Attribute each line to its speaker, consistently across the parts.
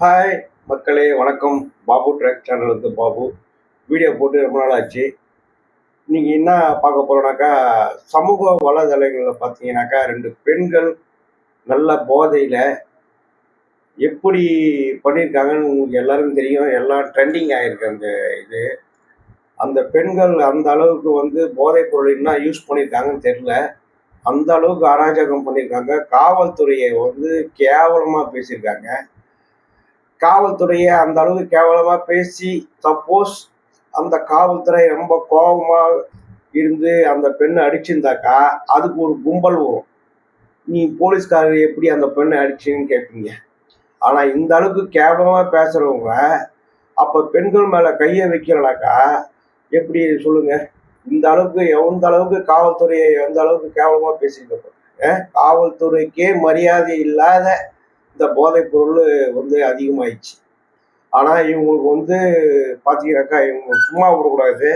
Speaker 1: Hi மக்களே, வணக்கம். Babu track சேனலுக்கு பாபு. வீடியோ போட்டு ரொம்ப நாள் ஆச்சு. இன்னைக்கு என்ன பார்க்க போறோம்னாக்கா, சமூக வலைதளங்களில் பார்த்தீங்கன்னாக்கா 2 பெண்கள் நல்ல போதையில் எப்படி பண்ணியிருக்காங்கன்னு உங்களுக்கு எல்லாருக்கும் தெரியும். எல்லாம் ட்ரெண்டிங் ஆகிருக்கு அந்த இது. அந்த பெண்கள் அந்த அளவுக்கு போதைப் பொருள் என்ன யூஸ் பண்ணியிருக்காங்கன்னு தெரியல. அந்த அளவுக்கு அராஜகம் பண்ணியிருக்காங்க. காவல்துறையை கேவலமாக பேசியிருக்காங்க. காவல்துறையை அந்த அளவுக்கு கேவலமா பேசி, சப்போஸ் அந்த காவல்துறை ரொம்ப கோபமா இருந்து அந்த பெண்ணை அடிச்சிருந்தாக்கா அதுக்கு ஒரு கும்பல் வரும். நீ போலீஸ்காரர் எப்படி அந்த பெண்ணை அடிச்சுன்னு கேட்பீங்க. ஆனா இந்த அளவுக்கு கேவலமா பேசுறவங்க அப்ப பெண்கள் மேல கையை வைக்கிறனாக்கா எப்படி சொல்லுங்க. இந்த அளவுக்கு எந்த அளவுக்கு காவல்துறையை எந்த அளவுக்கு கேவலமா பேசியிருக்க. காவல்துறைக்கே மரியாதை இல்லாத இந்த போதைப் பொருள் அதிகமாயிடுச்சு. ஆனா இவங்களுக்கு பாத்தீங்கன்னாக்கா இவங்க சும்மா விடக்கூடாது.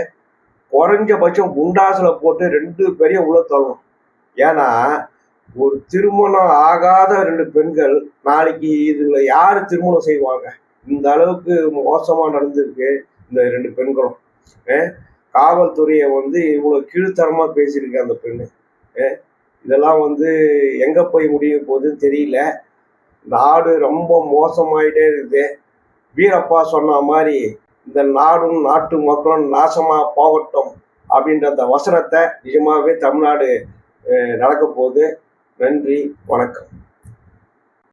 Speaker 1: குறைஞ்சபட்சம் குண்டாசுல போட்டு 2 பேரையும் உள்ள தள்ளணும். ஏன்னா ஒரு திருமணம் ஆகாத 2 பெண்கள் நாளைக்கு இதுல யாரு திருமணம் செய்வாங்க? இந்த அளவுக்கு மோசமா நடந்திருக்கு இந்த 2 பெண்களும். காவல்துறையை இவ்வளவு கீழ்த்தரமா பேசியிருக்கு அந்த பெண்ணு. இதெல்லாம் எங்க போய் முடிய போகுதுன்னு தெரியல. நாடு ரொம்ப மோசமாயிட்டே இருக்குது. வீரப்பா சொன்ன மாதிரி இந்த நாடும் நாட்டு மக்களும் நாசமா போகட்டும் அப்படின்ற அந்த வசனத்தை நிஜமாவே தமிழ்நாடு நடக்க போகுது. நன்றி, வணக்கம்.